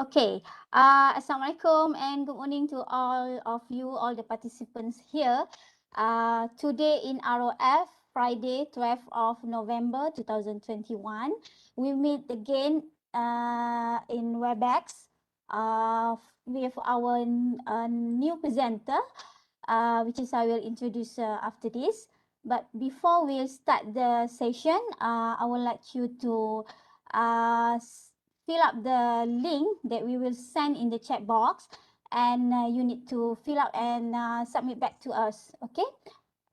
Okay. Assalamualaikum and good morning to all of you, all the participants here. Today in ROF, Friday, 12th of November 2021, we meet again in WebEx with our new presenter, which is I will introduce after this. But before we start the session, I would like you to uh, fill up the link that we will send in the chat box, and you need to fill up and submit back to us. Okay.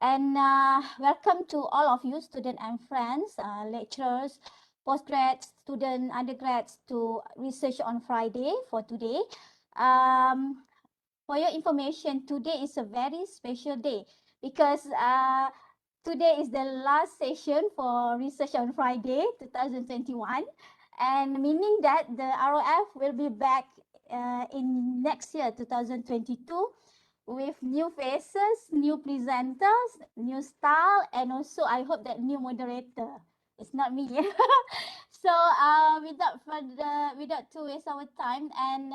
And welcome to all of you, students and friends, lecturers, postgrads, students, undergrads, to Research on Friday for today. For your information, today is a very special day because today is the last session for Research on Friday 2021, and meaning that the ROF will be back in next year 2022 with new faces, new presenters, new style, and also I hope that new moderator. It's not me. So without to waste our time, and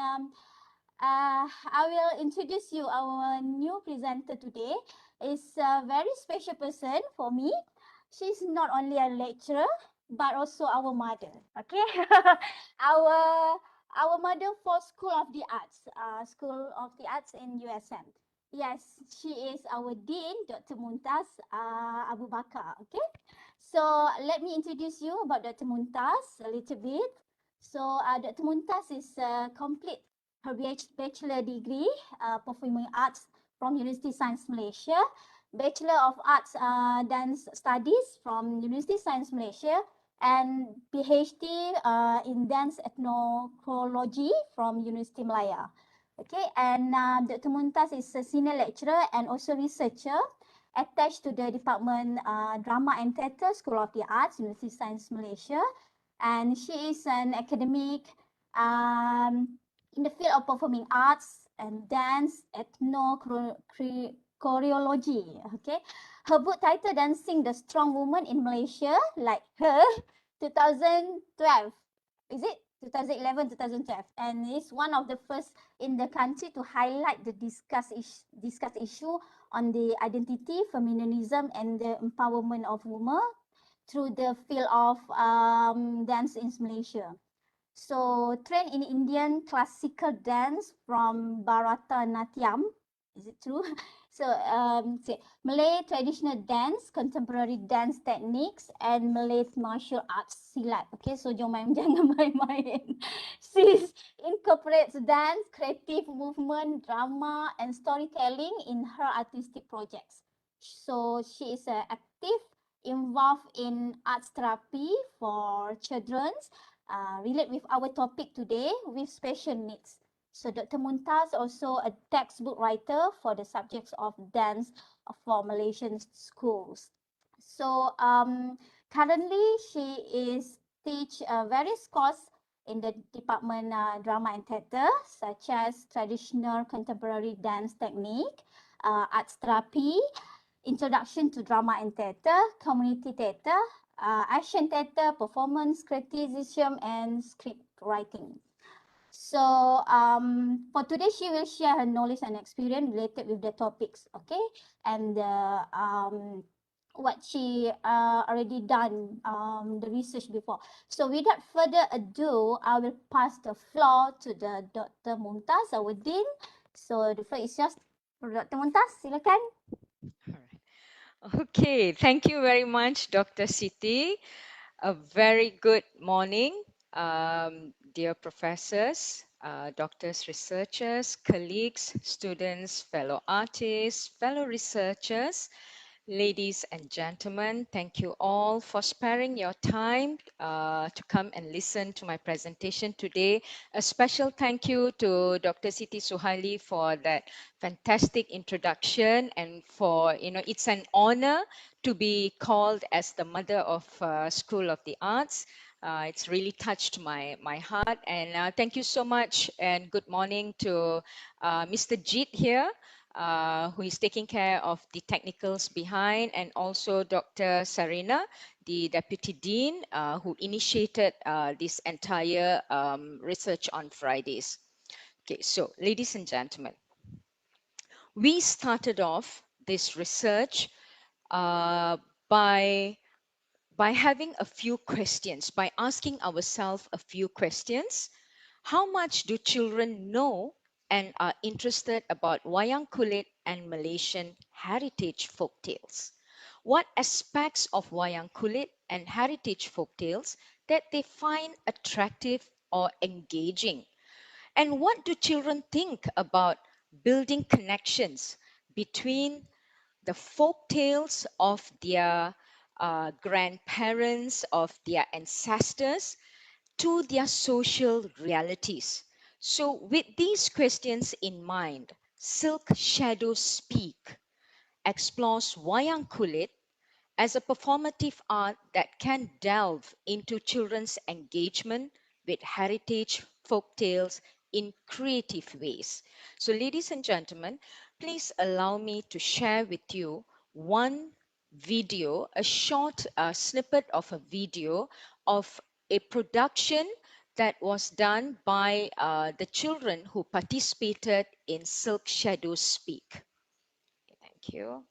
I will introduce you our new presenter today. Is a very special person for me. She's not only a lecturer but also our mother. Okay, our our mother for School of the Arts, School of the Arts in USM. Yes, she is our dean, Dr. Mumtaz Aboo Backer. Okay, so let me introduce you about Dr. Mumtaz a little bit. So Dr. Mumtaz is complete her bachelor degree, performing arts from University Science Malaysia, Bachelor of Arts Dance Studies from University Science Malaysia, and PhD in Dance Ethnology from University Malaya. Okay, and Dr. Mumtaz is a senior lecturer and also researcher attached to the Department Drama and Theatre, School of the Arts, University Science Malaysia, and she is an academic um, in the field of performing arts and dance, choreology. Okay, her book title "Dancing the Strong Woman in Malaysia," like her, 2012. Is it 2011, 2012? And it's one of the first in the country to highlight the discuss issue on the identity, feminism, and the empowerment of women through the field of dance in Malaysia. So trained in Indian classical dance from Bharatanatyam. Is it true? So Malay traditional dance, contemporary dance techniques, and Malay martial arts silat. Okay, so jangan main-main. She incorporates dance, creative movement, drama, and storytelling in her artistic projects. So she is active, involved in arts therapy for children, relate with our topic today with special needs. So Dr. Mumtaz also a textbook writer for the subjects of dance for Malaysian schools. So currently she is teach various courses in the department drama and theatre, such as traditional contemporary dance technique, arts therapy, introduction to drama and theatre, community theatre, action theatre, performance, criticism, and script writing. So for today, she will share her knowledge and experience related with the topics, okay, and what she already done the research before. So without further ado, I will pass the floor to the Dr. Mumtaz, our dean. So the floor is yours, Dr. Mumtaz. Silakan. All right. Okay, thank you very much, Dr. Siti. A very good morning, dear professors, doctors, researchers, colleagues, students, fellow artists, fellow researchers. Ladies and gentlemen, thank you all for sparing your time to come and listen to my presentation today. A special thank you to Dr. Siti Suhaili for that fantastic introduction, and for, it's an honor to be called as the mother of School of the Arts. It's really touched my heart, and thank you so much, and good morning to Mr. Jeet here. who is taking care of the technicals behind, and also Dr. Sarina, the Deputy Dean, who initiated this entire research on Fridays. Okay, so ladies and gentlemen, we started off this research uh, by having a few questions, by asking ourselves a few questions. How much do children know and are interested about Wayang Kulit and Malaysian heritage folktales? What aspects of Wayang Kulit and heritage folktales that they find attractive or engaging? And what do children think about building connections between the folk tales of their grandparents, of their ancestors, to their social realities? So, with these questions in mind, Silk Shadows Speak explores Wayang Kulit as a performative art that can delve into children's engagement with heritage folk tales in creative ways. So, ladies and gentlemen, please allow me to share with you one video, a short snippet of a video of a production that was done by the children who participated in Silk Shadows Speak. Thank you.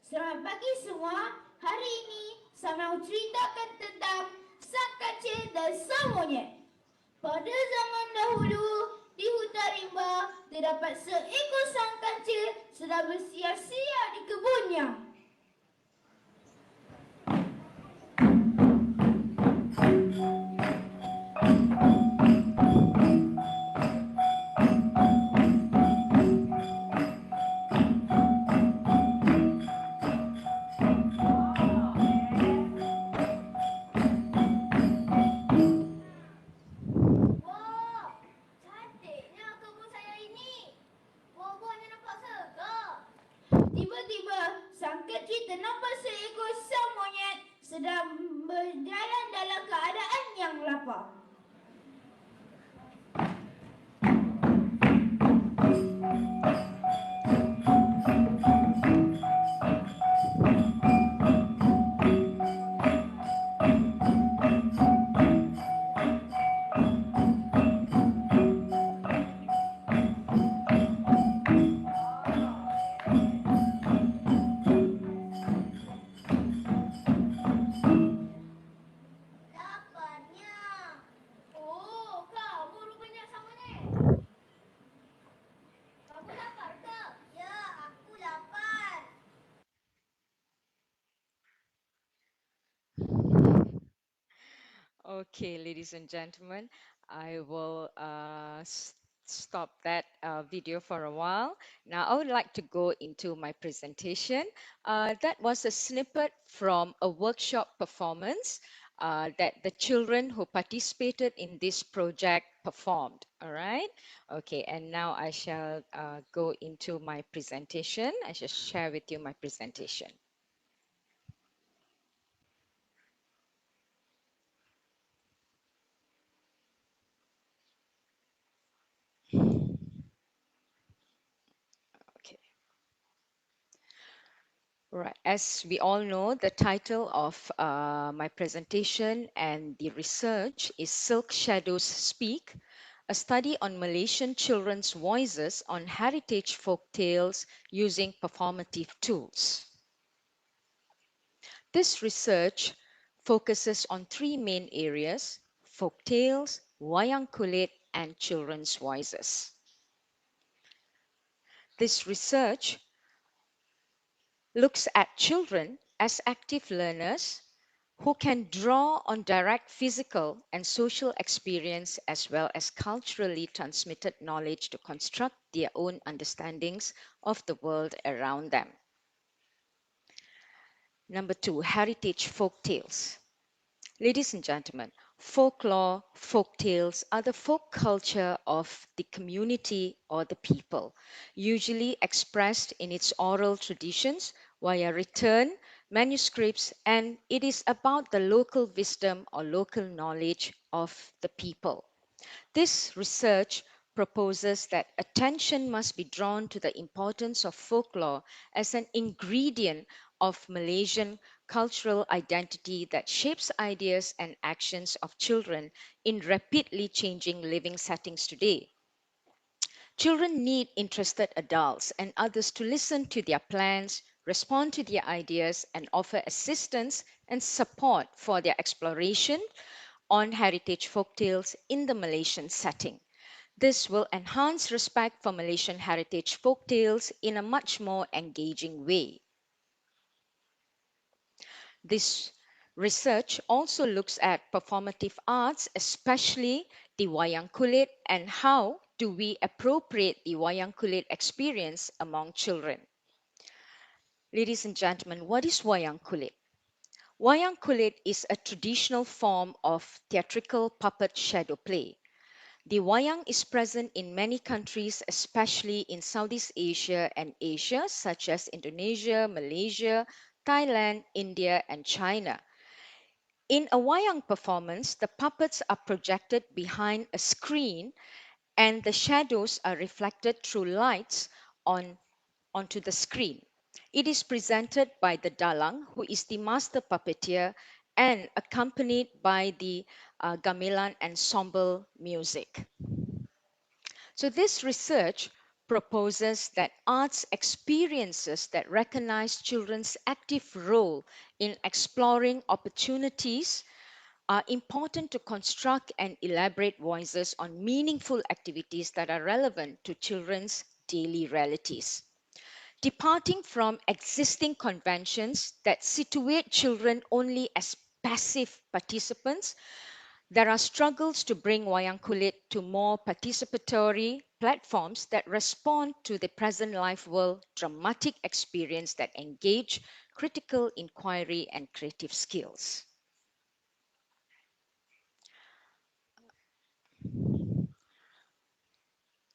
Selamat pagi semua. Hari ini saya mau ceritakan tentang sang kancil dan sang monyet. Pada zaman dahulu, di hutan rimba terdapat seekor sang kancil sedang bersiar-siar di kebunnya. Tiba-tiba, sang kecil ternampak seekor sang monyet sedang berjalan dalam keadaan yang lapar. Okay, ladies and gentlemen, I will stop that video for a while. Now, I would like to go into my presentation. That was a snippet from a workshop performance that the children who participated in this project performed. All right. Okay, and now I shall go into my presentation. I shall share with you my presentation. Okay. Right. As we all know, the title of my presentation and the research is Silk Shadows Speak, a study on Malaysian children's voices on heritage folk tales using performative tools. This research focuses on three main areas: folk tales, wayang kulit, and children's voices. This research looks at children as active learners who can draw on direct physical and social experience as well as culturally transmitted knowledge to construct their own understandings of the world around them. Number two, heritage folk tales. Ladies and gentlemen, folklore, folk tales are the folk culture of the community or the people, usually expressed in its oral traditions via written manuscripts, and it is about the local wisdom or local knowledge of the people. This research proposes that attention must be drawn to the importance of folklore as an ingredient of Malaysian cultural identity that shapes ideas and actions of children in rapidly changing living settings today. Children need interested adults and others to listen to their plans, respond to their ideas, and offer assistance and support for their exploration on heritage folktales in the Malaysian setting. This will enhance respect for Malaysian heritage folktales in a much more engaging way. This research also looks at performative arts, especially the Wayang Kulit, and how do we appropriate the Wayang Kulit experience among children. Ladies and gentlemen, what is Wayang Kulit? Wayang Kulit is a traditional form of theatrical puppet shadow play. The wayang is present in many countries, especially in Southeast Asia and Asia, such as Indonesia, Malaysia, Thailand, India, and China. In a wayang performance, the puppets are projected behind a screen and the shadows are reflected through lights on, onto the screen. It is presented by the dalang, who is the master puppeteer, and accompanied by the gamelan ensemble music. So, this research proposes that arts experiences that recognize children's active role in exploring opportunities are important to construct and elaborate voices on meaningful activities that are relevant to children's daily realities. Departing from existing conventions that situate children only as passive participants, there are struggles to bring Wayang Kulit to more participatory platforms that respond to the present life world dramatic experience that engage critical inquiry and creative skills.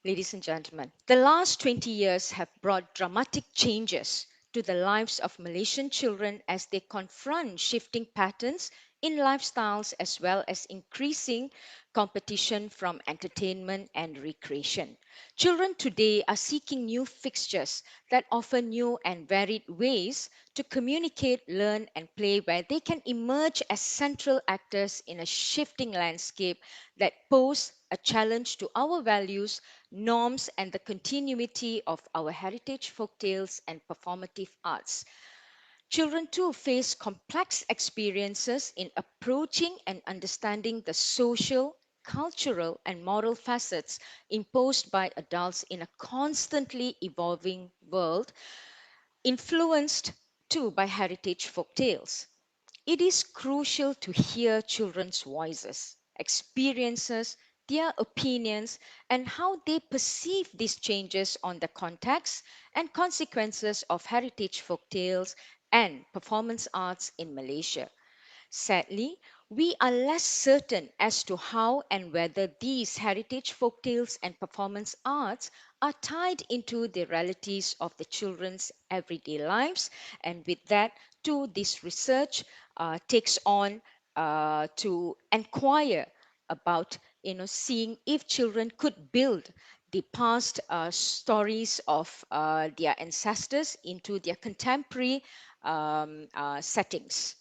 Ladies and gentlemen, the last 20 years have brought dramatic changes to the lives of Malaysian children as they confront shifting patterns in lifestyles as well as increasing competition from entertainment and recreation. Children today are seeking new fixtures that offer new and varied ways to communicate, learn, and play where they can emerge as central actors in a shifting landscape that pose a challenge to our values, norms, and the continuity of our heritage folktales and performative arts. Children too face complex experiences in approaching and understanding the social, cultural, and moral facets imposed by adults in a constantly evolving world, influenced too by heritage folktales. It is crucial to hear children's voices, experiences, their opinions, and how they perceive these changes on the context and consequences of heritage folktales and performance arts in Malaysia. Sadly, we are less certain as to how and whether these heritage folktales and performance arts are tied into the realities of the children's everyday lives. And with that, too, this research takes on to inquire about seeing if children could build the past stories of their ancestors into their contemporary settings.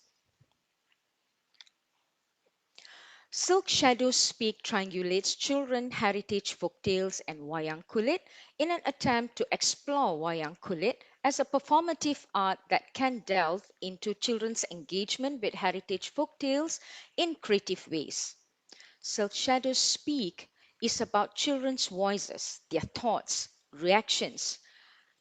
Silk Shadows Speak triangulates children heritage folktales and wayang kulit in an attempt to explore wayang kulit as a performative art that can delve into children's engagement with heritage folktales in creative ways. Silk Shadows Speak is about children's voices, their thoughts, reactions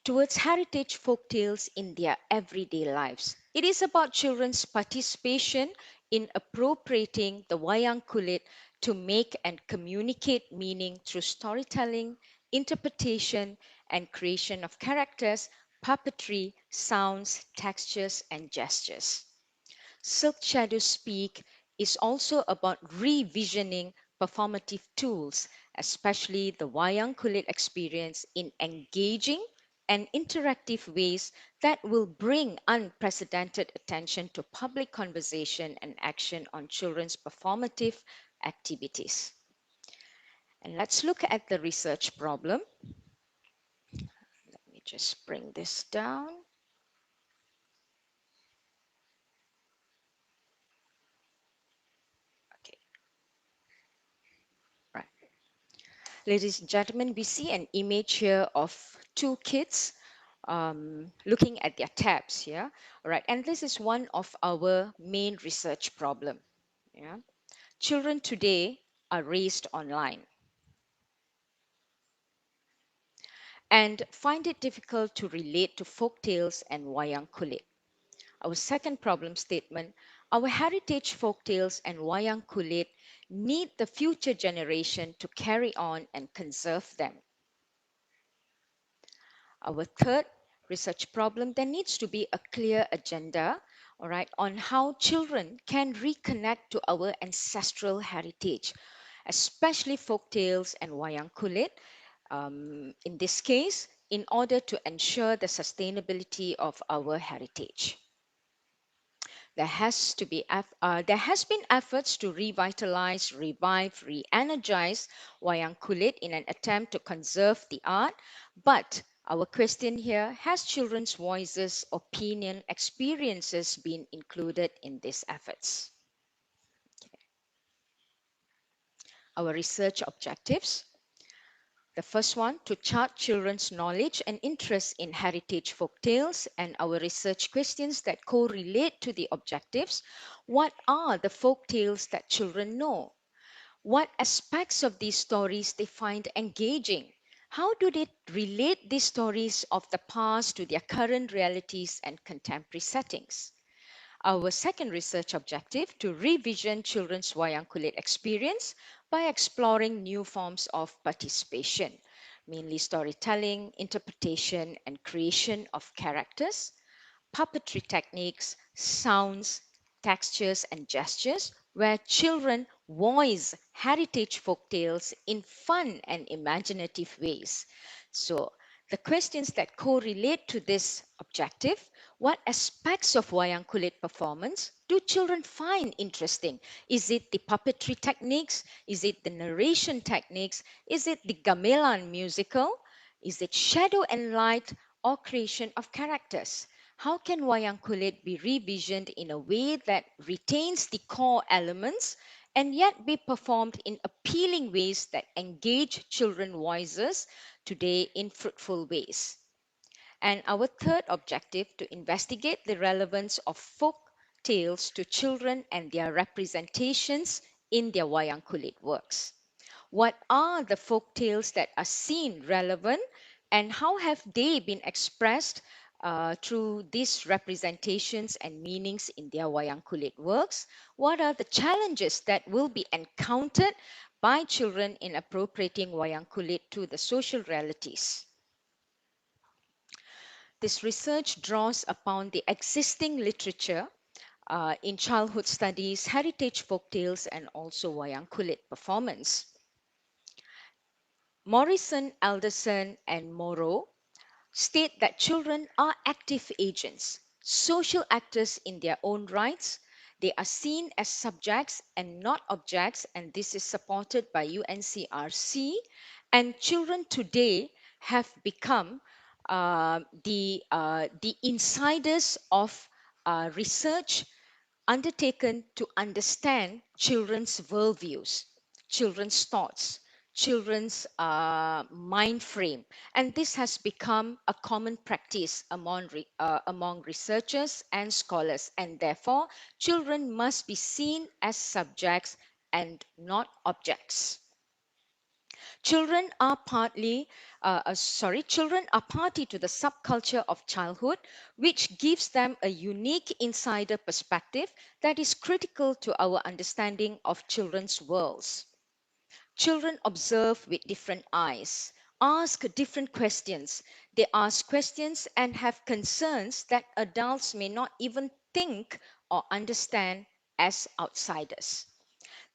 towards heritage folk tales in their everyday lives. It is about children's participation in appropriating the Wayang Kulit to make and communicate meaning through storytelling, interpretation, and creation of characters, puppetry, sounds, textures, and gestures. Silk Shadow Speak is also about revisioning performative tools, especially the Wayang Kulit experience, in engaging and interactive ways that will bring unprecedented attention to public conversation and action on children's performative activities. And let's look at the research problem. Let me just bring this down. Okay, right. Ladies and gentlemen, we see an image here of two kids looking at their tabs here. All right, and this is one of our main research problem. Yeah, children today are raised online and find it difficult to relate to folk tales and wayang kulit. Our second problem statement: our heritage folk tales and wayang kulit need the future generation to carry on and conserve them. Our third research problem: there needs to be a clear agenda, all right, on how children can reconnect to our ancestral heritage, especially folk tales and wayang kulit. In this case, in order to ensure the sustainability of our heritage. There has been efforts to revitalize, revive, re-energize wayang kulit in an attempt to conserve the art, but our question here: has children's voices, opinion, experiences been included in these efforts? Our research objectives. The first one, to chart children's knowledge and interest in heritage folk tales, and our research questions that correlate to the objectives. What are the folk tales that children know? What aspects of these stories they find engaging? How do they relate these stories of the past to their current realities and contemporary settings? Our second research objective, to revision children's wayang kulit experience by exploring new forms of participation, mainly storytelling, interpretation, and creation of characters, puppetry techniques, sounds, textures, and gestures, where children voice heritage folk tales in fun and imaginative ways. So, the questions that correlate to this objective: what aspects of wayang kulit performance do children find interesting? Is it the puppetry techniques? Is it the narration techniques? Is it the gamelan musical? Is it shadow and light or creation of characters? How can wayang kulit be revisioned in a way that retains the core elements and yet be performed in appealing ways that engage children voices today in fruitful ways? And our third objective, to investigate the relevance of folk tales to children and their representations in their wayang kulit works. What are the folk tales that are seen relevant, and how have they been expressed through these representations and meanings in their wayang kulit works? What are the challenges that will be encountered by children in appropriating wayang kulit to the social realities? This research draws upon the existing literature in childhood studies, heritage folk tales, and also wayang kulit performance. Morrison, Alderson, and Morrow state that children are active agents, social actors in their own rights. They are seen as subjects and not objects, and this is supported by UNCRC. And children today have become the insiders of research undertaken to understand children's worldviews, children's thoughts, children's mind frame. And this has become a common practice among researchers and scholars. And therefore, children must be seen as subjects and not objects. Children are children are party to the subculture of childhood, which gives them a unique insider perspective that is critical to our understanding of children's worlds. Children observe with different eyes, ask different questions. They ask questions and have concerns that adults may not even think or understand as outsiders.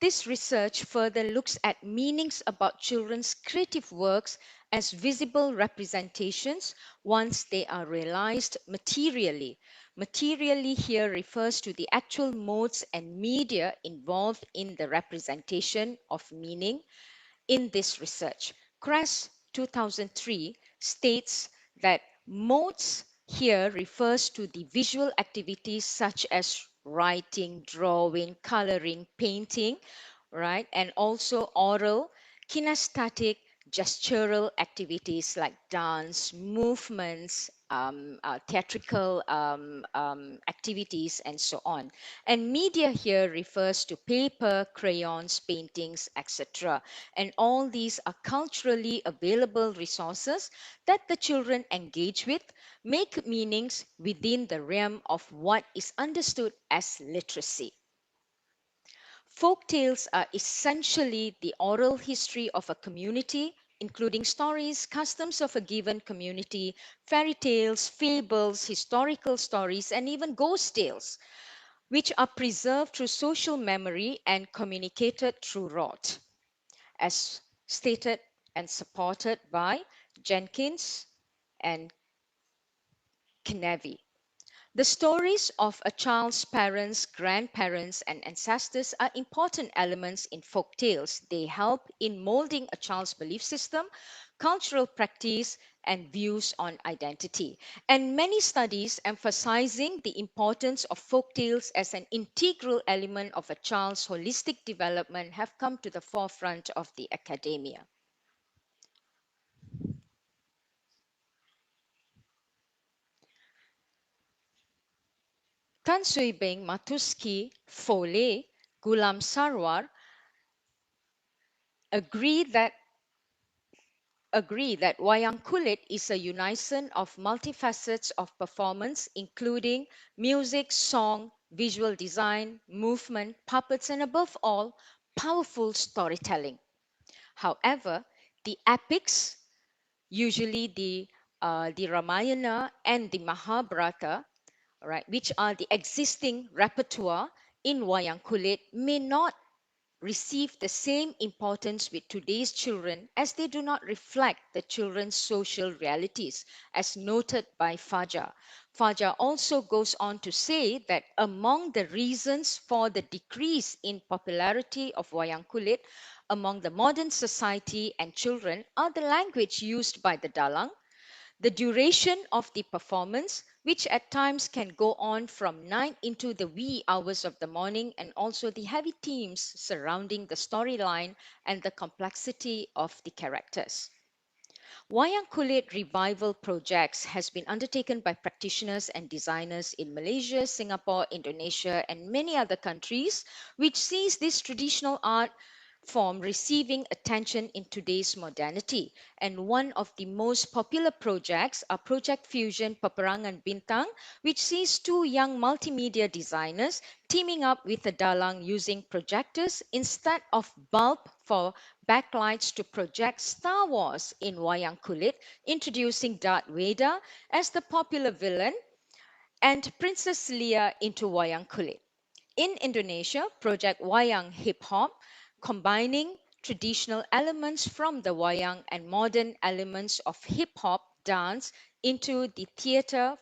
This research further looks at meanings about children's creative works as visible representations once they are realized materially. Materially here refers to the actual modes and media involved in the representation of meaning in this research. Kress 2003 states that modes here refers to the visual activities such as writing, drawing, coloring, painting, right? And also oral, kinesthetic, gestural activities like dance, movements, theatrical activities, and so on. And media here refers to paper, crayons, paintings, etc. And all these are culturally available resources that the children engage with, make meanings within the realm of what is understood as literacy. Folk tales are essentially the oral history of a community, including stories, customs of a given community, fairy tales, fables, historical stories, and even ghost tales, which are preserved through social memory and communicated through rot, as stated and supported by Jenkins and Knavi. The stories of a child's parents, grandparents, and ancestors are important elements in folk tales. They help in molding a child's belief system, cultural practice, and views on identity. And many studies emphasizing the importance of folk tales as an integral element of a child's holistic development have come to the forefront of the academia. Tan Sui Beng, Matuski, Foley, Gulam Sarwar agree that Wayang Kulit is a unison of multifacets of performance, including music, song, visual design, movement, puppets, and above all, powerful storytelling. However, the epics, usually the Ramayana and the Mahabharata, right, which are the existing repertoire in Wayang Kulit, may not receive the same importance with today's children as they do not reflect the children's social realities, as noted by Fajar. Fajar also goes on to say that among the reasons for the decrease in popularity of Wayang Kulit among the modern society and children are the language used by the dalang, the duration of the performance, which at times can go on from night into the wee hours of the morning, and also the heavy themes surrounding the storyline and the complexity of the characters. Wayang Kulit revival projects has been undertaken by practitioners and designers in Malaysia, Singapore, Indonesia, and many other countries, which sees this traditional art form receiving attention in today's modernity. And one of the most popular projects are Project Fusion Peperangan Bintang, which sees two young multimedia designers teaming up with a dalang using projectors instead of bulb for backlights to project Star Wars in Wayang Kulit, introducing Darth Vader as the popular villain and Princess Leia into Wayang Kulit. In Indonesia, Project Wayang Hip Hop, combining traditional elements from the wayang and modern elements of hip hop dance into the theatre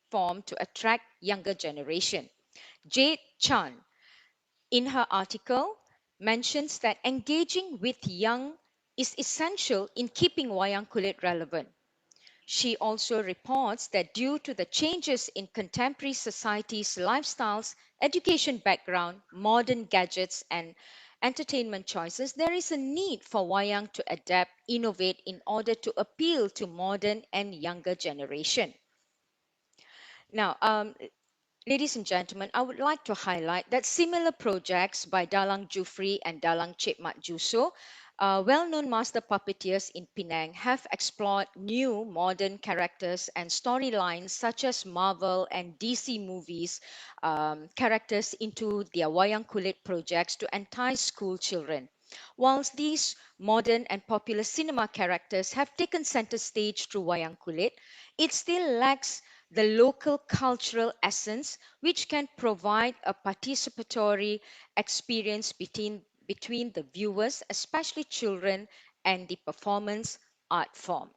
form to attract younger generation. Jade Chan, in her article, mentions that engaging with young is essential in keeping wayang kulit relevant. She also reports that due to the changes in contemporary society's lifestyles, education background, modern gadgets, and entertainment choices, there is a need for wayang to adapt, innovate in order to appeal to modern and younger generation. Now, ladies and gentlemen, I would like to highlight that similar projects by Dalang Jufri and Dalang Cik Mat Juso Well-known master puppeteers in Penang have explored new modern characters and storylines such as Marvel and DC movies characters into their Wayang Kulit projects to entice school children. Whilst these modern and popular cinema characters have taken center stage through Wayang Kulit, it still lacks the local cultural essence which can provide a participatory experience between the viewers, especially children, and the performance art form.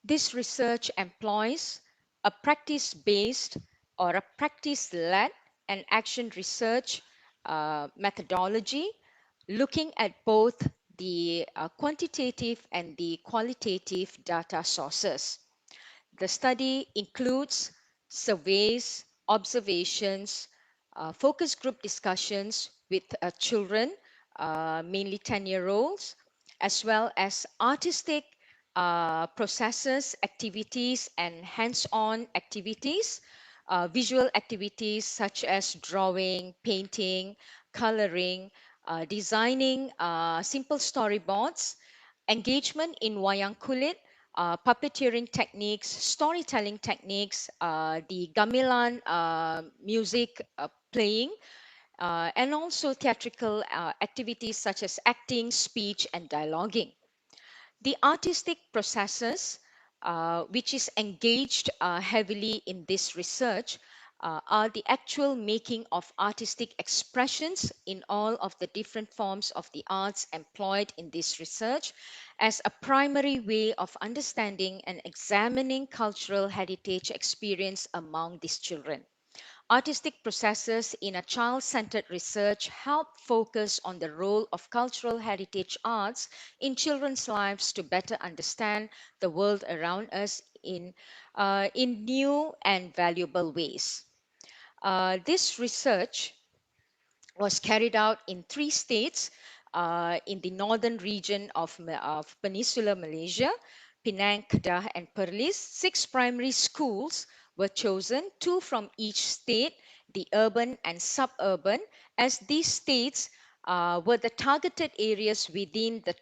This research employs a practice based or a practice led and action research methodology, looking at both the quantitative and the qualitative data sources. The study includes surveys, observations, focus group discussions with children, mainly 10-year-olds, as well as artistic processes, activities, and hands on activities, visual activities such as drawing, painting, coloring, designing simple storyboards, engagement in wayang kulit, puppeteering techniques, storytelling techniques, the gamelan music playing, and also theatrical activities such as acting, speech, and dialoguing. The artistic processes, which is engaged heavily in this research, are the actual making of artistic expressions in all of the different forms of the arts employed in this research as a primary way of understanding and examining cultural heritage experience among these children. Artistic processes in a child centered research help focus on the role of cultural heritage arts in children's lives to better understand the world around us in new and valuable ways. This research was carried out in 3 states in the northern region of Peninsular Malaysia, Penang, Kedah, and Perlis. 6 primary schools were chosen, 2 from each state, the urban and suburban, as these states were the targeted areas within the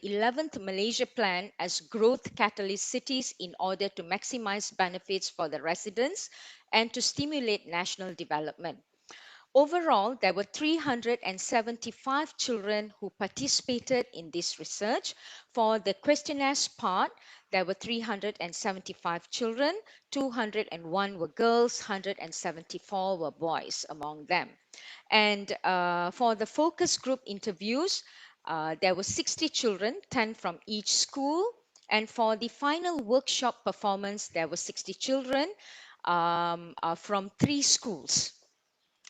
11th Malaysia Plan as growth catalyst cities in order to maximize benefits for the residents and to stimulate national development. Overall, there were 375 children who participated in this research. For the questionnaires part, there were 375 children, 201 were girls, 174 were boys among them. And for the focus group interviews, there were 60 children, 10 from each school. And for the final workshop performance, there were 60 children from 3 schools.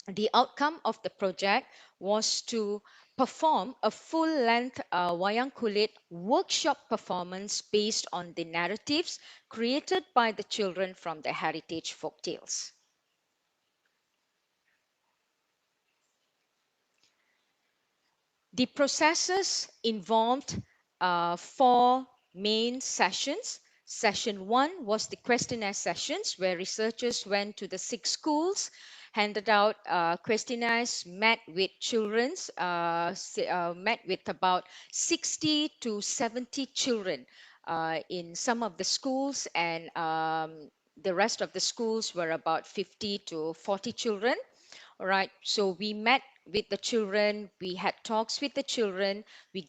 The outcome of the project was to perform a full-length wayang kulit workshop performance based on the narratives created by the children from the heritage folktales. The processes involved 4 main sessions. Session 1 was the questionnaire sessions where researchers went to the 6 schools, handed out questionnaires, met with met with about 60 to 70 children in some of the schools, and the rest of the schools were about 50 to 40 children. All right. So we met with the children. We had talks with the children. We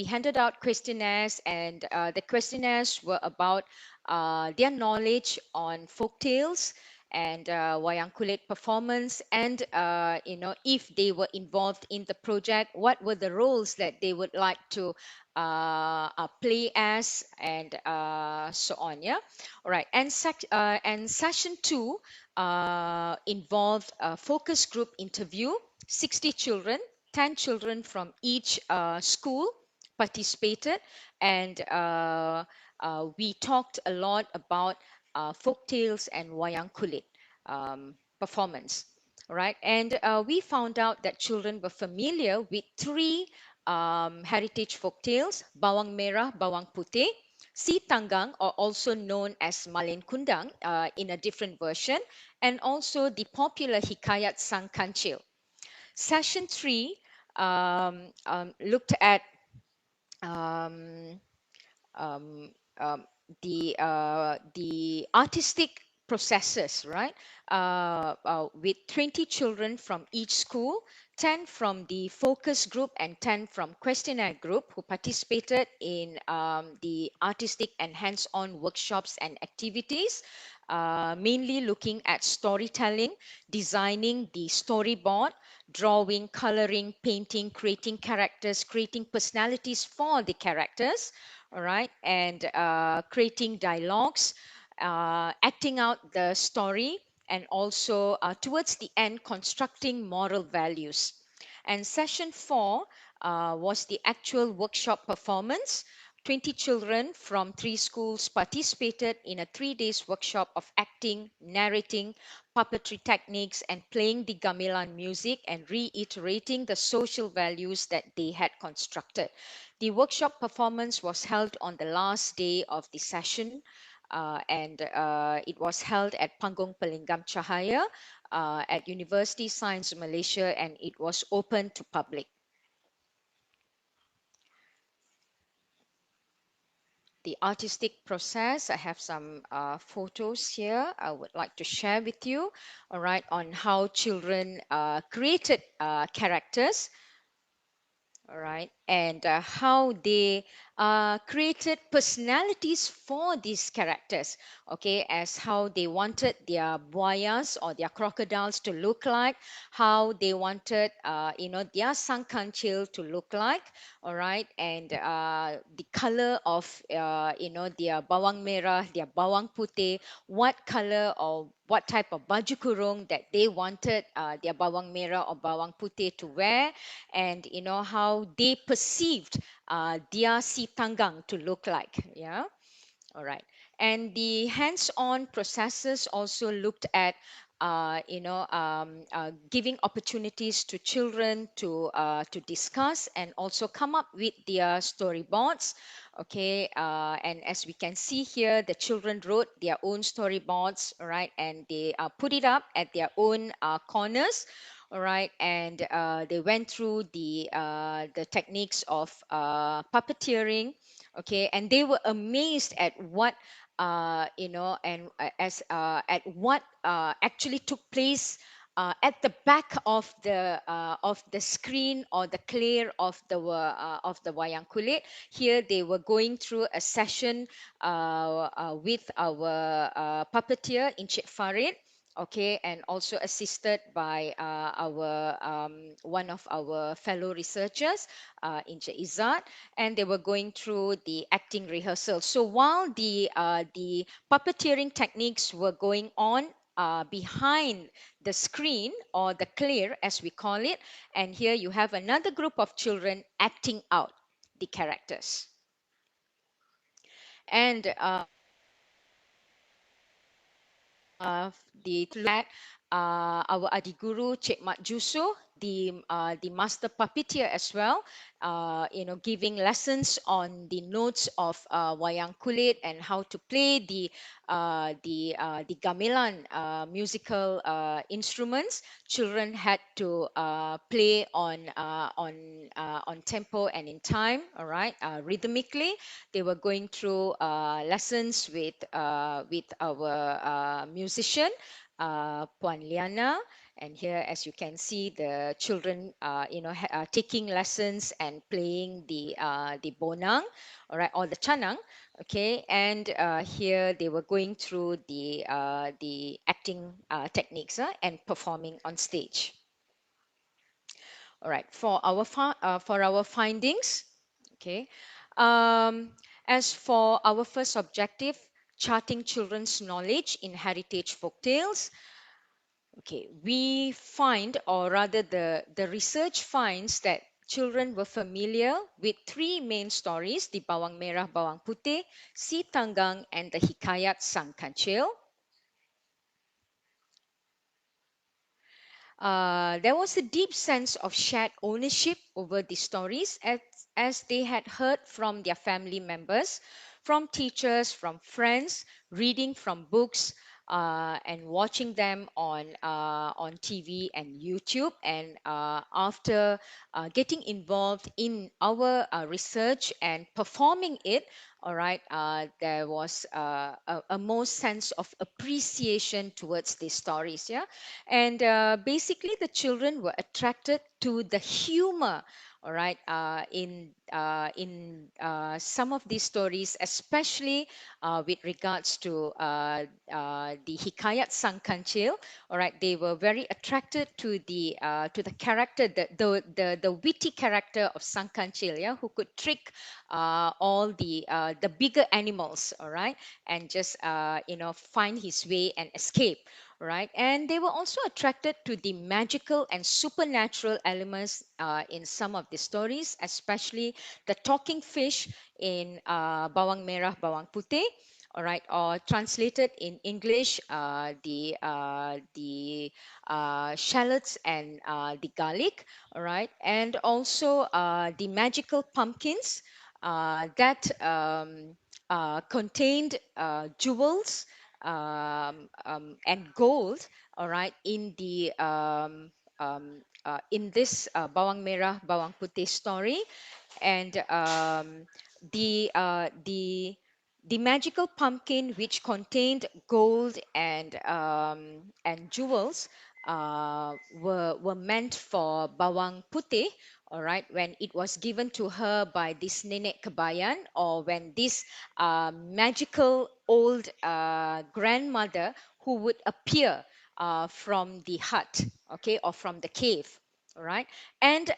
handed out questionnaires, and the questionnaires were about their knowledge on folk tales and wayang kulit performance, and if they were involved in the project, what were the roles that they would like to play as, and so on. Yeah. All right. And session 2 involved a focus group interview. 60 children, 10 children from each school participated, and we talked a lot about folk tales and wayang kulit performance. All right, and we found out that children were familiar with 3 heritage folk tales: Bawang Merah, Bawang Putih, Si Tanggang, or also known as Malin Kundang in a different version, and also the popular Hikayat Sang Kancil. Session 3 looked at um, um, um, the artistic processes, right? With 20 children from each school, 10 from the focus group and 10 from questionnaire group who participated in the artistic and hands-on workshops and activities, mainly looking at storytelling, designing the storyboard, drawing, coloring, painting, creating characters, creating personalities for the characters, all right, and creating dialogues, acting out the story, and also towards the end, constructing moral values. And session 4 was the actual workshop performance. 20 children from 3 schools participated in a 3 days workshop of acting, narrating, puppetry techniques, and playing the gamelan music and reiterating the social values that they had constructed. The workshop performance was held on the last day of the session, and it was held at Panggung Pelinggam Cahaya at University Science Malaysia, and it was open to public. The artistic process, I have some photos here I would like to share with you, all right, on how children created characters, all right, and how they created personalities for these characters, okay, as how they wanted their buayas or their crocodiles to look like, how they wanted their sangkancil to look like, all right, and the color of their bawang merah, their bawang putih, what color or what type of baju kurung that they wanted their bawang merah or bawang putih to wear, and how they perceived their si tanggang to look like. Yeah, all right. And the hands-on processes also looked at giving opportunities to children to discuss and also come up with their storyboards. Okay, and as we can see here, the children wrote their own storyboards, all right, and they put it up at their own corners, all right, and they went through the techniques of puppeteering, okay, and they were amazed at what and as at what actually took place at the back of the screen or the clear of the wayang kulit. Here they were going through a session with our puppeteer Encik Farid, okay, and also assisted by our one of our fellow researchers, Encik Izzat, and they were going through the acting rehearsal. So while the puppeteering techniques were going on behind the screen or the clear as we call it, and here you have another group of children acting out the characters. And the that our Adiguru Cik Mat Juso, the master puppeteer as well, giving lessons on the notes of wayang kulit and how to play the gamelan musical instruments. Children had to play on tempo and in time, all right, rhythmically. They were going through lessons with our musician, Puan Liana. And here, as you can see, the children, taking lessons and playing the bonang, all right, or the chanang, okay. And here they were going through the acting techniques and performing on stage. All right, for our findings, okay. Um, as for our first objective, charting children's knowledge in heritage folktales, okay, we find, or rather the research finds that children were familiar with 3 main stories, the Bawang Merah, Bawang Putih, Si Tanggang, and the Hikayat Sang Kancil. There was a deep sense of shared ownership over the stories as they had heard from their family members, from teachers, from friends, reading from books, and watching them on TV and YouTube. And after getting involved in our research and performing it, all right, there was a more sense of appreciation towards these stories, yeah. And basically, the children were attracted to the humor, all right, in some of these stories, especially with regards to the Hikayat Sang Kancil. All right, they were very attracted to the character, the witty character of Sang Kancil, yeah, who could trick all the bigger animals, all right, and just find his way and escape, right? And they were also attracted to the magical and supernatural elements in some of the stories, especially the talking fish in Bawang Merah, Bawang Putih. All right, or translated in English, the shallots and the garlic. All right, and also the magical pumpkins that contained jewels and gold, all right, in this Bawang Merah, Bawang Putih story. And the magical pumpkin, which contained gold and jewels, were meant for Bawang Putih, all right, when it was given to her by this Nenek Kebayan, or when this magical old grandmother who would appear from the hut, okay, or from the cave, all right. And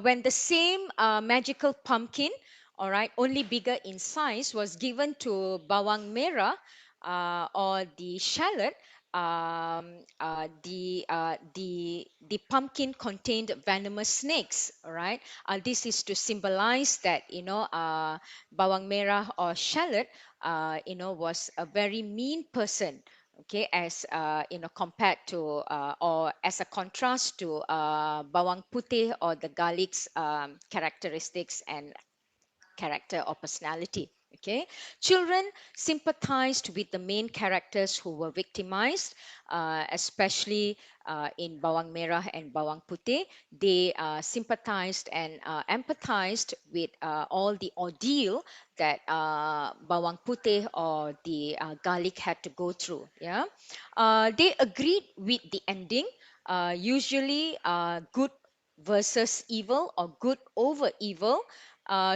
when the same magical pumpkin, all right, only bigger in size, was given to Bawang Merah, or the shallot, the pumpkin contained venomous snakes. All right, this is to symbolize that Bawang Merah or shallot, was a very mean person. Okay, as compared to or as a contrast to Bawang Putih or the garlic's characteristics and character or personality. Okay, children sympathized with the main characters who were victimized, especially in Bawang Merah and Bawang Putih. They sympathized and empathized with all the ordeal that Bawang Putih or the garlic had to go through. Yeah, they agreed with the ending. Usually, good versus evil or good over evil,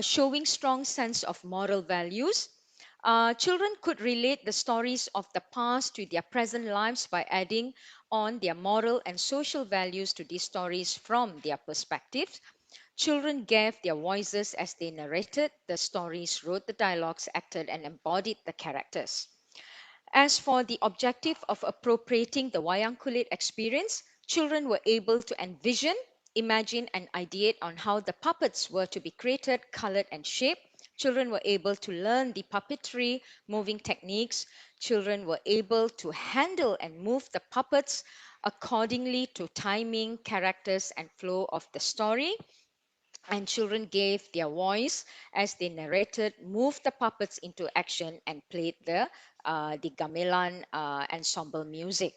showing strong sense of moral values. Children could relate the stories of the past to their present lives by adding on their moral and social values to these stories from their perspectives. Children gave their voices as they narrated the stories, wrote the dialogues, acted, and embodied the characters. As for the objective of appropriating the Wayang Kulit experience, children were able to envision, imagine, and ideate on how the puppets were to be created, colored, and shaped. Children were able to learn the puppetry, moving techniques. Children were able to handle and move the puppets accordingly to timing, characters, and flow of the story. And children gave their voice as they narrated, moved the puppets into action, and played the gamelan ensemble music.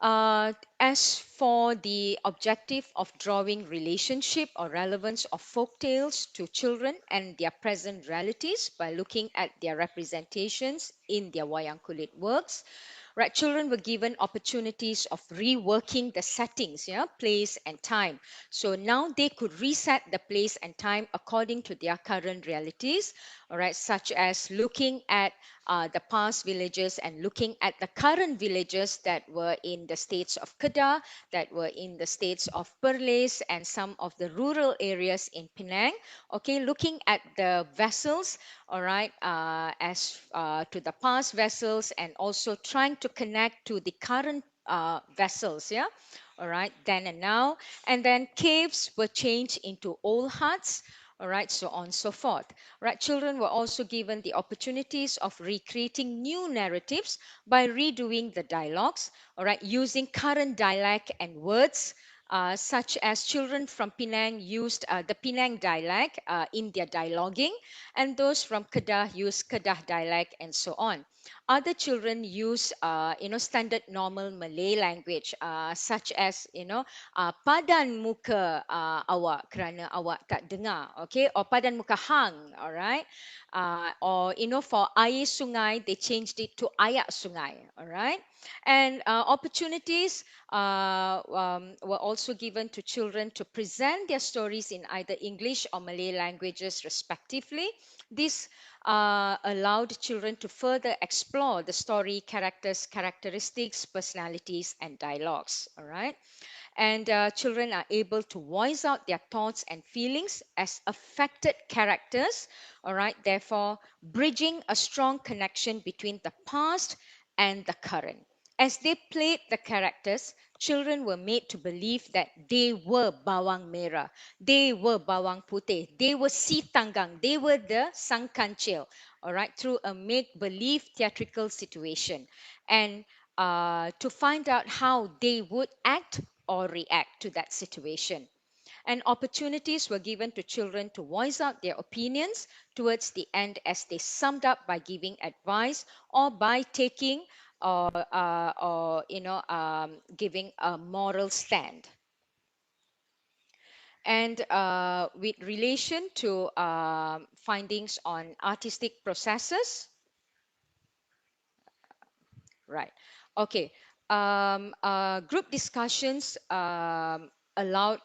As for the objective of drawing relationship or relevance of folk tales to children and their present realities by looking at their representations in their wayang kulit works, right, children were given opportunities of reworking the settings, yeah, place and time. So now they could reset the place and time according to their current realities, all right, such as looking at the past villages and looking at the current villages that were in the states of Kedah, that were in the states of Perlis, and some of the rural areas in Penang. Okay, looking at the vessels, all right, as to the past vessels, and also trying to connect to the current vessels, yeah, all right, then and now. And then caves were changed into old huts, all right, so on so forth. Right, children were also given the opportunities of recreating new narratives by redoing the dialogues, all right, using current dialect and words, such as children from Penang used the Penang dialect in their dialoguing, and those from Kedah used Kedah dialect, and so on. Other children use, standard normal Malay language, such as, padan muka awak kerana awak tak dengar, okay, or padan muka hang, all right, or for air sungai they changed it to ayak sungai, all right. And opportunities were also given to children to present their stories in either English or Malay languages respectively. This allowed children to further explore the story, characters, characteristics, personalities, and dialogues. All right. And children are able to voice out their thoughts and feelings as affected characters. All right. Therefore, bridging a strong connection between the past and the current. As they played the characters, children were made to believe that they were bawang merah, they were bawang putih, they were si tanggang, they were the sang kancil, all right, through a make-believe theatrical situation, and to find out how they would act or react to that situation. And opportunities were given to children to voice out their opinions towards the end, as they summed up by giving advice or by taking or giving a moral stand. And with relation to findings on artistic processes, right? Okay. Group discussions allowed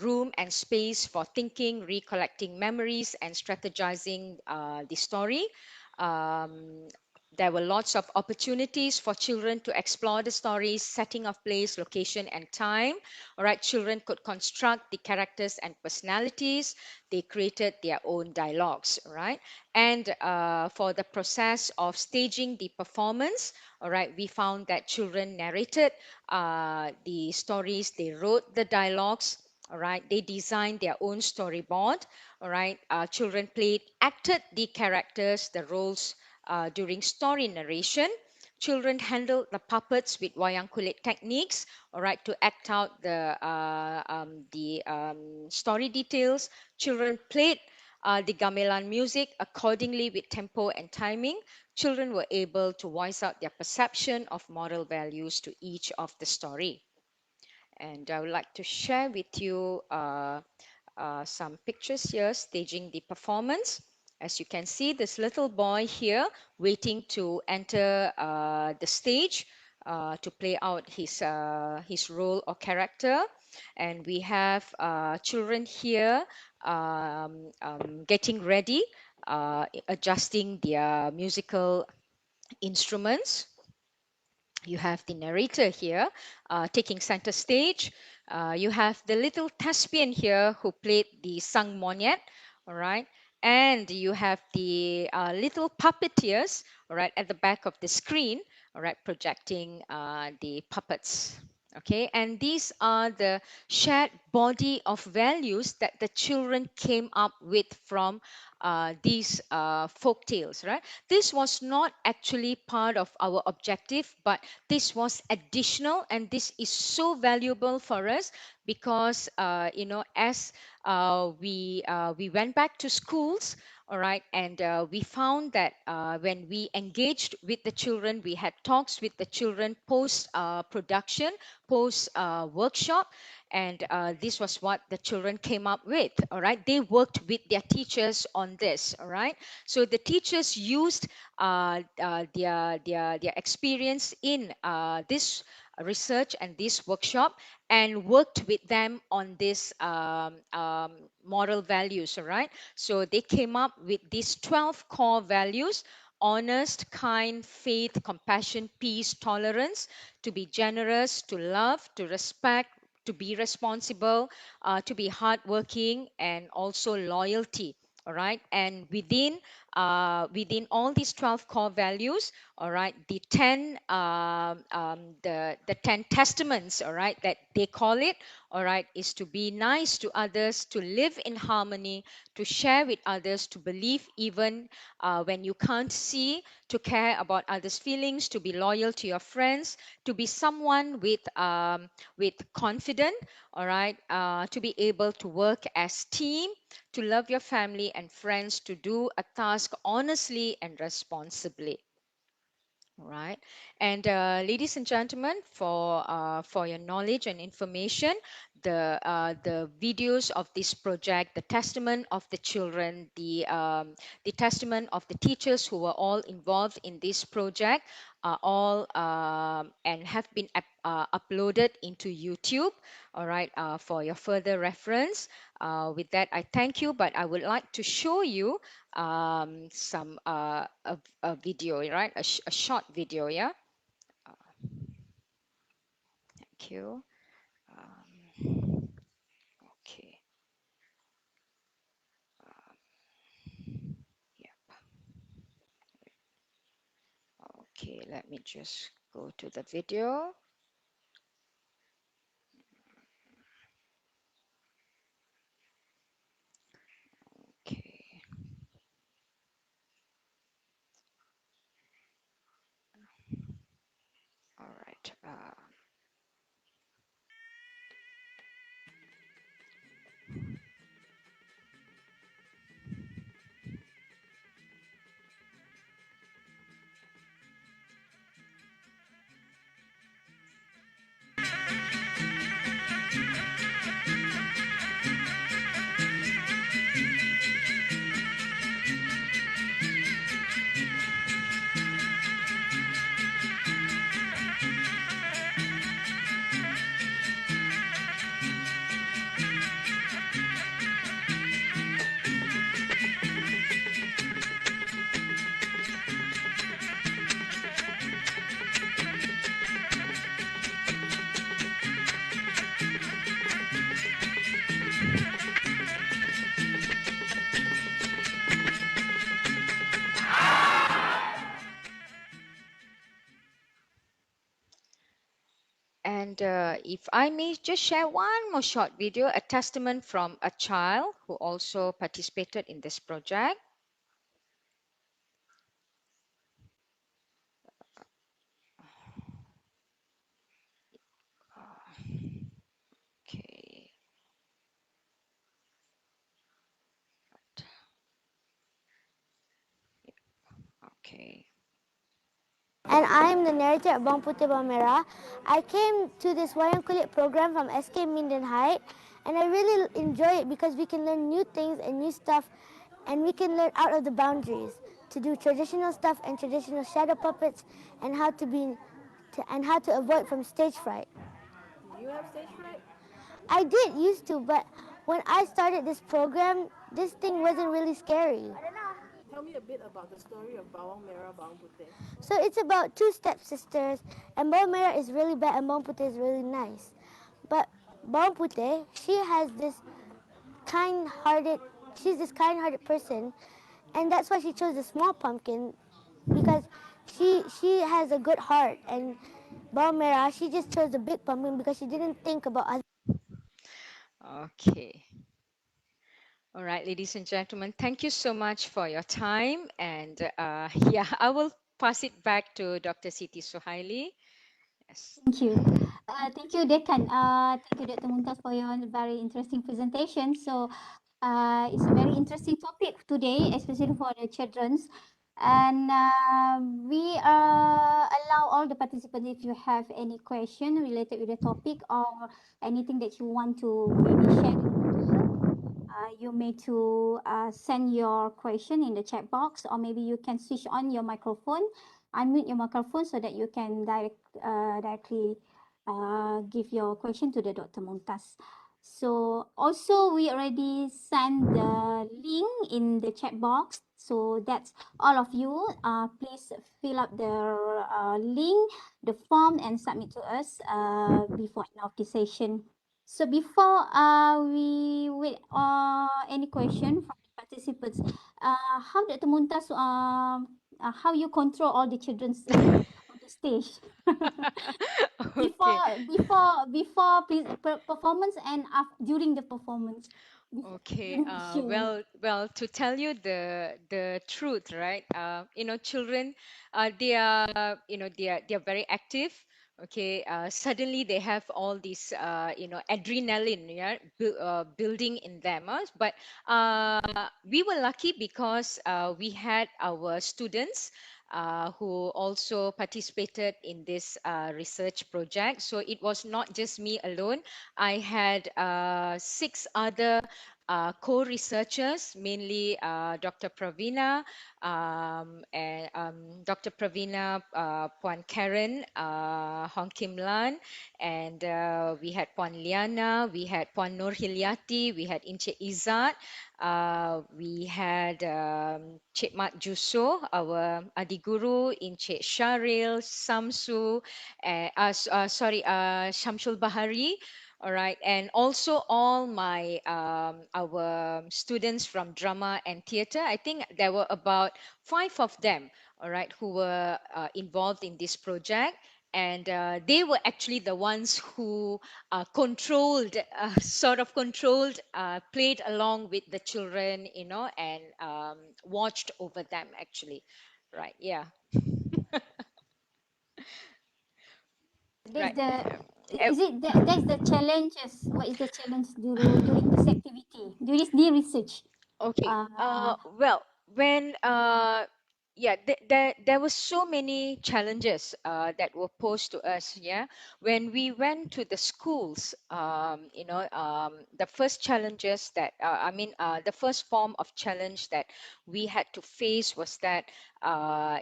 room and space for thinking, recollecting memories, and strategizing the story. Um, there were lots of opportunities for children to explore the stories, setting of place, location, and time. All right, children could construct the characters and personalities. They created their own dialogues. All right, and for the process of staging the performance, all right, we found that children narrated the stories, they wrote the dialogues, all right, they designed their own storyboard, all right, children acted the characters, the roles during story narration. Children handled the puppets with wayang kulit techniques, all right, to act out the story details. Children played the gamelan music accordingly with tempo and timing. Children were able to voice out their perception of moral values to each of the story. And I would like to share with you some pictures here staging the performance. As you can see, this little boy here waiting to enter the stage to play out his role or character. And we have children here getting ready, adjusting their musical instruments. You have the narrator here taking center stage. You have the little thespian here who played the Sang Monyet, all right? And you have the little puppeteers, all right, at the back of the screen, all right, projecting the puppets. Okay, and these are the shared body of values that the children came up with from these folk tales, right? This was not actually part of our objective, but this was additional, and this is so valuable for us because as we went back to schools, all right, and we found that when we engaged with the children, we had talks with the children post production, post workshop, and this was what the children came up with. All right, they worked with their teachers on this. All right, so the teachers used their experience in this research and this workshop, and worked with them on this moral values. All right, so they came up with these 12 core values: honest, kind, faith, compassion, peace, tolerance, to be generous, to love, to respect, to be responsible, to be hardworking, and also loyalty. All right, and within all these 12 core values, all right, the 10 testaments, all right, that they call it, all right, is to be nice to others, to live in harmony, to share with others, to believe even when you can't see, to care about others' feelings, to be loyal to your friends, to be someone with confidence, all right, to be able to work as team, to love your family and friends, to do a task honestly and responsibly. All right. And ladies and gentlemen, for your knowledge and information, the videos of this project, the testament of the children, the testament of the teachers who were all involved in this project are all and have been uploaded into YouTube. All right. For your further reference. With that, I thank you, but I would like to show you some a video, right? A short video, yeah. Thank you. Okay. Yeah. Okay. Let me just go to the video. Okay. All right. And if I may just share one more short video, a testament from a child who also participated in this project. Okay. Okay. And I'm the narrator of Bawang Putih Bawang Merah. I came to this Wayang Kulit program from SK Minden Height, and I really enjoy it because we can learn new things and new stuff, and we can learn out of the boundaries to do traditional stuff and traditional shadow puppets, and how to avoid from stage fright. Do you have stage fright? I did used to, but when I started this program, this thing wasn't really scary. Tell me a bit about the story of Bawang Merah, Bawang Putih. So it's about two stepsisters, and Bawang Merah is really bad and Bawang Putih is really nice. But Bawang Putih, she's this kind-hearted person, and that's why she chose the small pumpkin, because she has a good heart. And Bawang Merah, she just chose the big pumpkin because she didn't think about other. Okay. All right, ladies and gentlemen, thank you so much for your time. And yeah, I will pass it back to Dr. Siti Suhaili. Yes. Thank you. Thank you, Dekan. Thank you, Dr. Mumtaz, for your very interesting presentation. So, it's a very interesting topic today, especially for the childrens. And we allow all the participants, if you have any question related with the topic or anything that you want to maybe share, you may to send your question in the chat box, or maybe you can switch on your microphone, unmute your microphone so that you can directly give your question to the Dr. Mumtaz. So also we already sent the link in the chat box. So that's all of you. Please fill up the link, the form, and submit to us before end of the session. So before we wait any question from the participants, how Dr. Muntas how you control all the children the stage. Okay. before performance and during the performance. Okay. During the show. Well, to tell you the truth, right? Children, they are, they are very active. Okay. Suddenly they have all these, adrenaline, yeah, building in them. But we were lucky because we had our students. Who also participated in this research project. So it was not just me alone. I had six other co-researchers, mainly Dr. Pravina and Dr. Pravina, Puan Karen, Hong Kim Lan, and we had Puan Liana, we had Puan Nur Hilyati, we had Encik Izzat, we had Cik Mat Juso, our Adiguru, Encik Sharil, Samsu, Shamsul Bahari, all right, and also all my our students from drama and theatre. I think there were about five of them, all right, who were involved in this project, and they were actually the ones who controlled, played along with the children, and watched over them actually, right? Yeah. That's Right. the Uh, is it that's the challenges. What is the challenge during this activity? During this research? Okay. Well, when yeah, there were so many challenges that were posed to us. Yeah, when we went to the schools, the first challenges that the first form of challenge that we had to face was that um,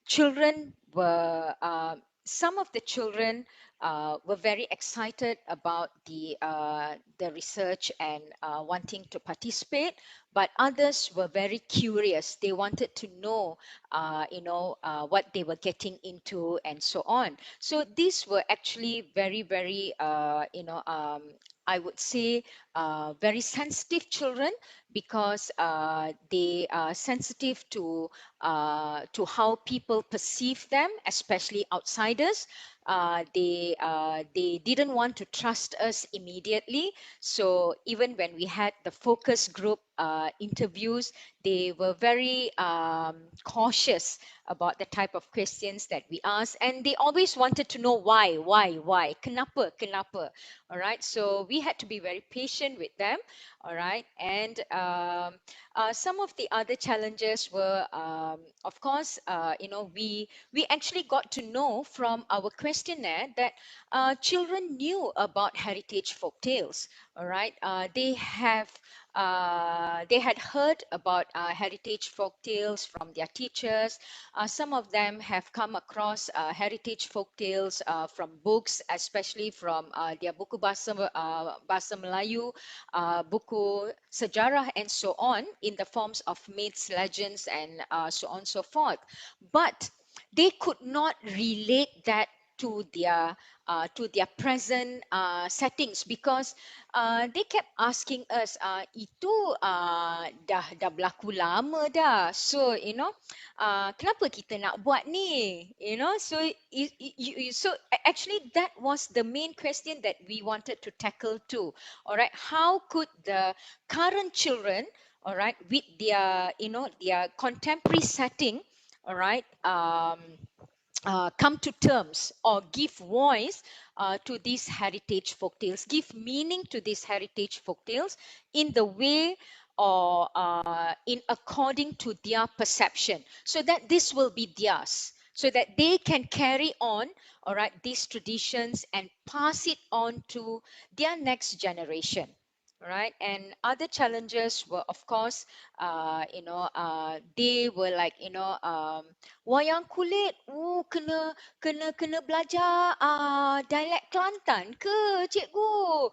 children were some of the children were very excited about the research and wanting to participate, but others were very curious. They wanted to know what they were getting into and so on. So these were actually very, very I would say very sensitive children, because they are sensitive to how people perceive them, especially outsiders. They didn't want to trust us immediately. So even when we had the focus group interviews, they were very cautious about the type of questions that we asked, and they always wanted to know why, kenapa, kenapa. All right, so we had to be very patient with them. All right, and some of the other challenges were, of course, we actually got to know from our questionnaire that children knew about heritage folk tales. All right, they had heard about heritage folk tales from their teachers. Some of them have come across heritage folk tales from books, especially from their buku bahasa Melayu, buku sejarah, and so on, in the forms of myths, legends, and so on and so forth. But they could not relate that to their present settings, because they kept asking us, itu dah berlaku lama dah, so kenapa kita nak buat ni, so actually that was the main question that we wanted to tackle too. All right, how could the current children, all right, with their contemporary setting, all right, come to terms or give voice to these heritage folktales, give meaning to these heritage folktales in the way or in according to their perception, so that this will be theirs, so that they can carry on, all right, these traditions and pass it on to their next generation. Right, and other challenges were, of course, they were like, wayang kulit, kena belajar dialek Kelantan ke cikgu,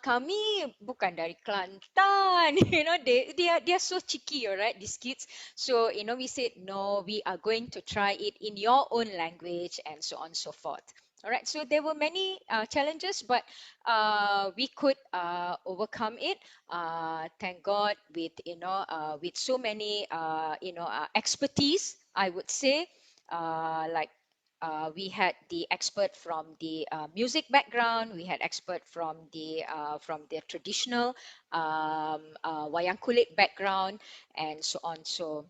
kami bukan dari Kelantan. They are so cheeky, all right, these kids. So we said, no, we are going to try it in your own language, and so on and so forth. All right, so there were many challenges, but we could overcome it. Thank God, with with so many expertise, I would say, like we had the expert from the music background, we had expert from the traditional Wayang Kulit background, and so on. So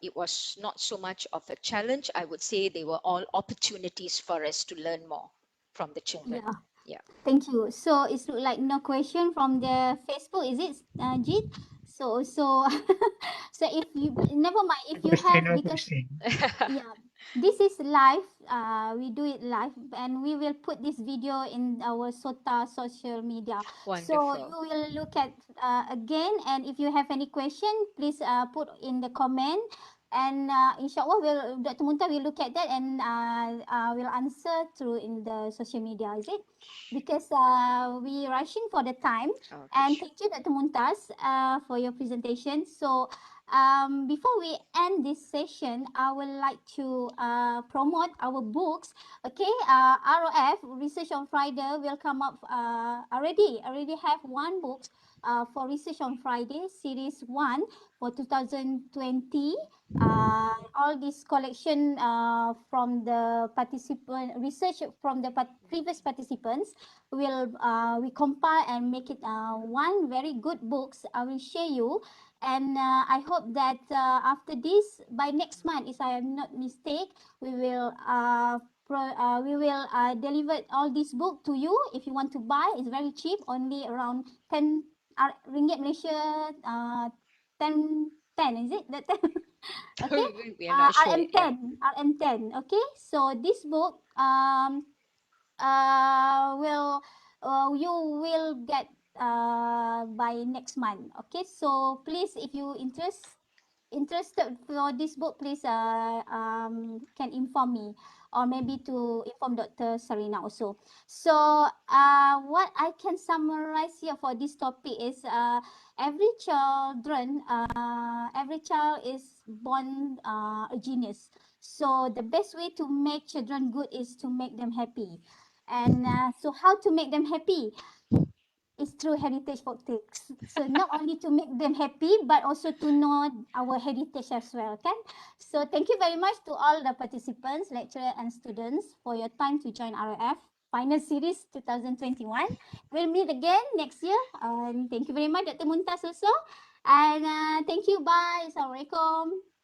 it was not so much of a challenge. I would say they were all opportunities for us to learn more from the children. Yeah. Yeah. Thank you. So it's look like no question from the Facebook, is it, Jeet? So so if you never mind if you have, No because question. yeah, this is live. We do it live, and we will put this video in our SOTA social media. So you Wonderful. will look at again, and if you have any question, please put in the comment. And inshallah, will Dr. Munta will look at that and will answer through in the social media. Is it? Because we rushing for the time. Okay, And sure. thank you, Dr. Muntaz, for your presentation. So before we end this session, I would like to promote our books. Okay, ROF Research on Friday will come up already have one book for Research on Friday series 1 for 2020. All this collection from the participant research from the previous participants will we compile and make it one very good books. I will share you, and I hope that after this, by next month, if I am not mistake, we will deliver all this book to you. If you want to buy, it's very cheap, only around 10 ringgit Malaysia. 10 is it that? Okay, We are not sure yet. Yeah. RM10. Okay, so this book will you will get by next month. Okay, so please, if you interested for this book, please can inform me, or maybe to inform Dr. Sarina also. So what I can summarize here for this topic is every child is born a genius. So the best way to make children good is to make them happy. And so how to make them happy? Is through heritage folktales. So not only to make them happy, but also to know our heritage as well, kan? So thank you very much to all the participants, lecturers and students for your time to join RF Final Series 2021. We'll meet again next year. And thank you very much, Dr. Mumtaz also. And thank you. Bye. Assalamualaikum.